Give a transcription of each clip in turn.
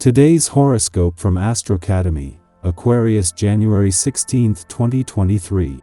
Today's horoscope from Astrocademy, Aquarius January 16, 2023.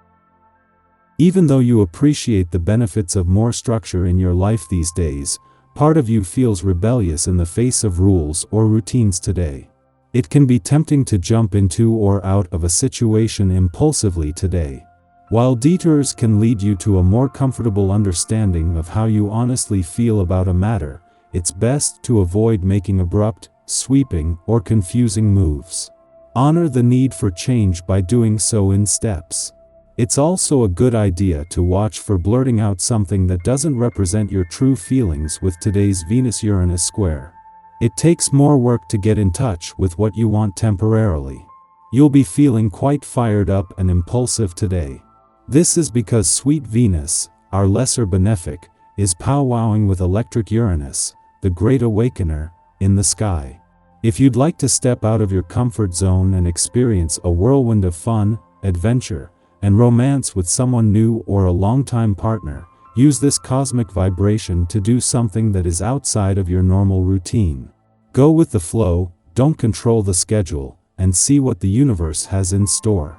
Even though you appreciate the benefits of more structure in your life these days, part of you feels rebellious in the face of rules or routines today. It can be tempting to jump into or out of a situation impulsively today. While detours can lead you to a more comfortable understanding of how you honestly feel about a matter, it's best to avoid making abrupt, sweeping, or confusing moves. Honor the need for change by doing so in steps. It's also a good idea to watch for blurting out something that doesn't represent your true feelings with today's Venus-Uranus square. It takes more work to get in touch with what you want temporarily. You'll be feeling quite fired up and impulsive today. This is because sweet Venus, our lesser benefic, is powwowing with electric Uranus, the great awakener, in the sky. If you'd like to step out of your comfort zone and experience a whirlwind of fun, adventure, and romance with someone new or a longtime partner, use this cosmic vibration to do something that is outside of your normal routine. Go with the flow, don't control the schedule, and see what the universe has in store.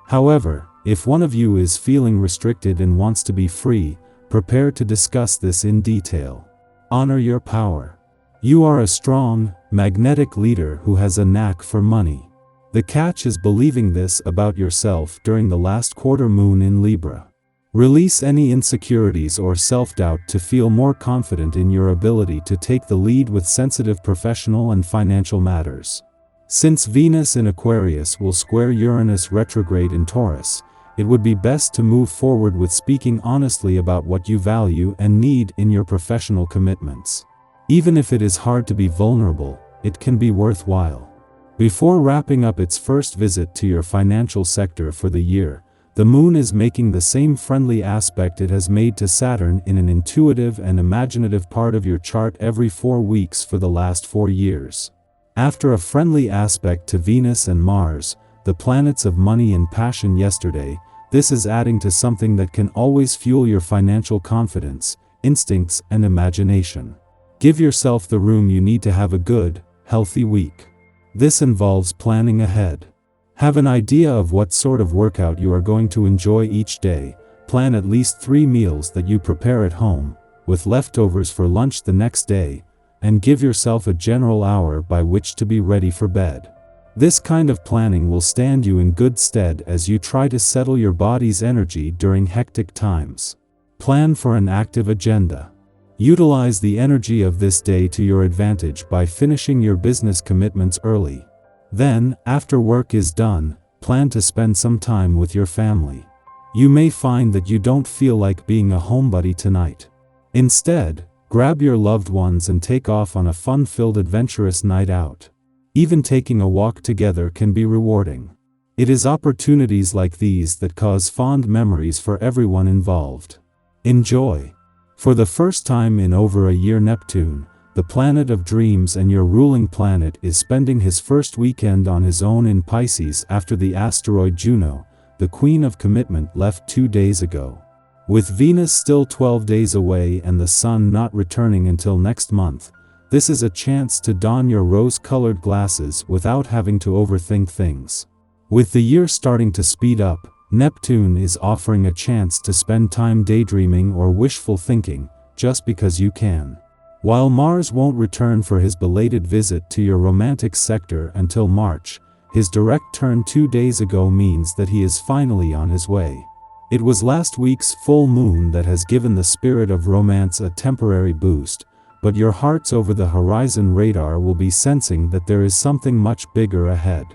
However, if one of you is feeling restricted and wants to be free, prepare to discuss this in detail. Honor your power. You are a strong, magnetic leader who has a knack for money. The catch is believing this about yourself during the last quarter moon in Libra. Release any insecurities or self-doubt to feel more confident in your ability to take the lead with sensitive professional and financial matters. Since Venus in Aquarius will square Uranus retrograde in Taurus, it would be best to move forward with speaking honestly about what you value and need in your professional commitments. Even if it is hard to be vulnerable, it can be worthwhile. Before wrapping up its first visit to your financial sector for the year, the moon is making the same friendly aspect it has made to Saturn in an intuitive and imaginative part of your chart every 4 weeks for the last 4 years. After a friendly aspect to Venus and Mars, the planets of money and passion yesterday, this is adding to something that can always fuel your financial confidence, instincts, and imagination. Give yourself the room you need to have a good, healthy week. This involves planning ahead. Have an idea of what sort of workout you are going to enjoy each day, plan at least 3 meals that you prepare at home, with leftovers for lunch the next day, and give yourself a general hour by which to be ready for bed. This kind of planning will stand you in good stead as you try to settle your body's energy during hectic times. Plan for an active agenda. Utilize the energy of this day to your advantage by finishing your business commitments early. Then, after work is done, plan to spend some time with your family. You may find that you don't feel like being a homebody tonight. Instead, grab your loved ones and take off on a fun-filled adventurous night out. Even taking a walk together can be rewarding. It is opportunities like these that cause fond memories for everyone involved. Enjoy. For the first time in over a year, Neptune, the planet of dreams and your ruling planet, is spending his first weekend on his own in Pisces after the asteroid Juno, the queen of commitment, left 2 days ago. With Venus still 12 days away and the Sun not returning until next month, this is a chance to don your rose-colored glasses without having to overthink things. With the year starting to speed up, Neptune is offering a chance to spend time daydreaming or wishful thinking, just because you can. While Mars won't return for his belated visit to your romantic sector until March, his direct turn 2 days ago means that he is finally on his way. It was last week's full moon that has given the spirit of romance a temporary boost, but your heart's over-the-horizon radar will be sensing that there is something much bigger ahead.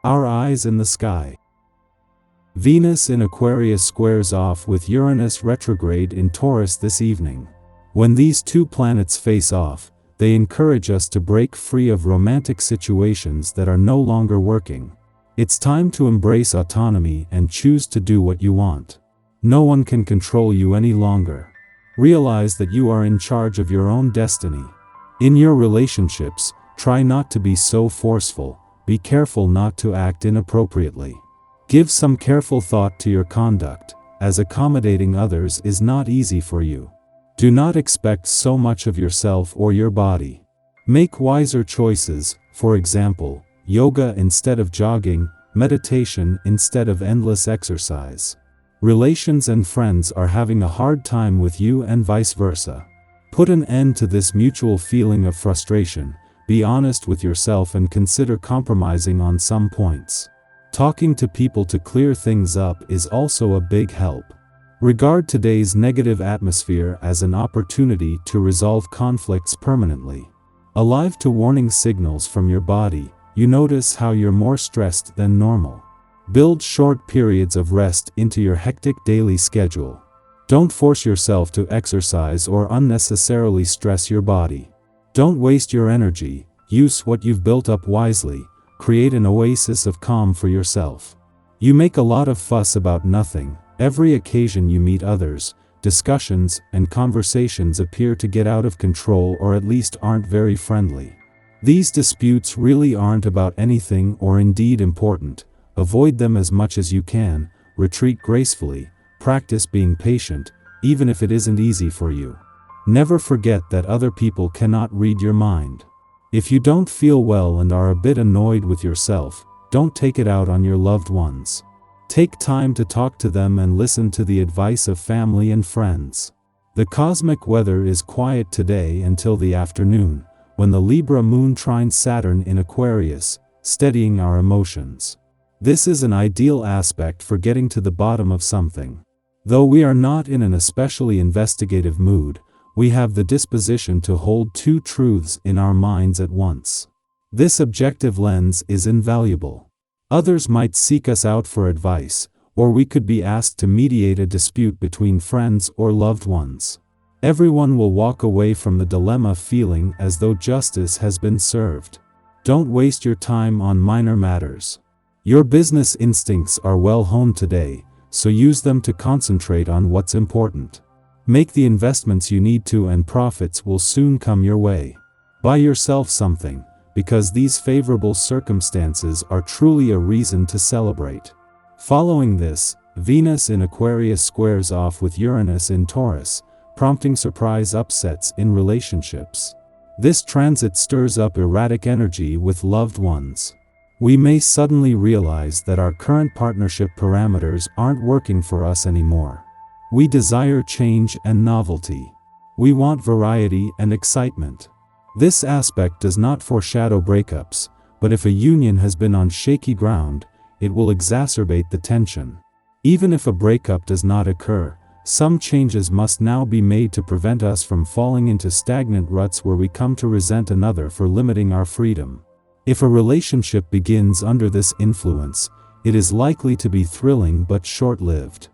Our eyes in the sky. Venus in Aquarius squares off with Uranus retrograde in Taurus this evening. When these two planets face off, they encourage us to break free of romantic situations that are no longer working. It's time to embrace autonomy and choose to do what you want. No one can control you any longer. Realize that you are in charge of your own destiny. In your relationships, try not to be so forceful. Be careful not to act inappropriately. Give some careful thought to your conduct, as accommodating others is not easy for you. Do not expect so much of yourself or your body. Make wiser choices, for example, yoga instead of jogging, meditation instead of endless exercise. Relations and friends are having a hard time with you and vice versa. Put an end to this mutual feeling of frustration, be honest with yourself and consider compromising on some points. Talking to people to clear things up is also a big help. Regard today's negative atmosphere as an opportunity to resolve conflicts permanently. Alive to warning signals from your body, you notice how you're more stressed than normal. Build short periods of rest into your hectic daily schedule. Don't force yourself to exercise or unnecessarily stress your body. Don't waste your energy, use what you've built up wisely, create an oasis of calm for yourself. You make a lot of fuss about nothing, every occasion you meet others, discussions and conversations appear to get out of control or at least aren't very friendly. These disputes really aren't about anything or indeed important. Avoid them as much as you can, retreat gracefully, practice being patient, even if it isn't easy for you. Never forget that other people cannot read your mind. If you don't feel well and are a bit annoyed with yourself, don't take it out on your loved ones. Take time to talk to them and listen to the advice of family and friends. The cosmic weather is quiet today until the afternoon, when the Libra moon trines Saturn in Aquarius, steadying our emotions. This is an ideal aspect for getting to the bottom of something. Though we are not in an especially investigative mood, we have the disposition to hold two truths in our minds at once. This objective lens is invaluable. Others might seek us out for advice, or we could be asked to mediate a dispute between friends or loved ones. Everyone will walk away from the dilemma feeling as though justice has been served. Don't waste your time on minor matters. Your business instincts are well honed today, so use them to concentrate on what's important. Make the investments you need to and profits will soon come your way. Buy yourself something, because these favorable circumstances are truly a reason to celebrate. Following this, Venus in Aquarius squares off with Uranus in Taurus, prompting surprise upsets in relationships. This transit stirs up erratic energy with loved ones. We may suddenly realize that our current partnership parameters aren't working for us anymore. We desire change and novelty. We want variety and excitement. This aspect does not foreshadow breakups, but if a union has been on shaky ground, it will exacerbate the tension. Even if a breakup does not occur, some changes must now be made to prevent us from falling into stagnant ruts where we come to resent another for limiting our freedom. If a relationship begins under this influence, it is likely to be thrilling but short-lived.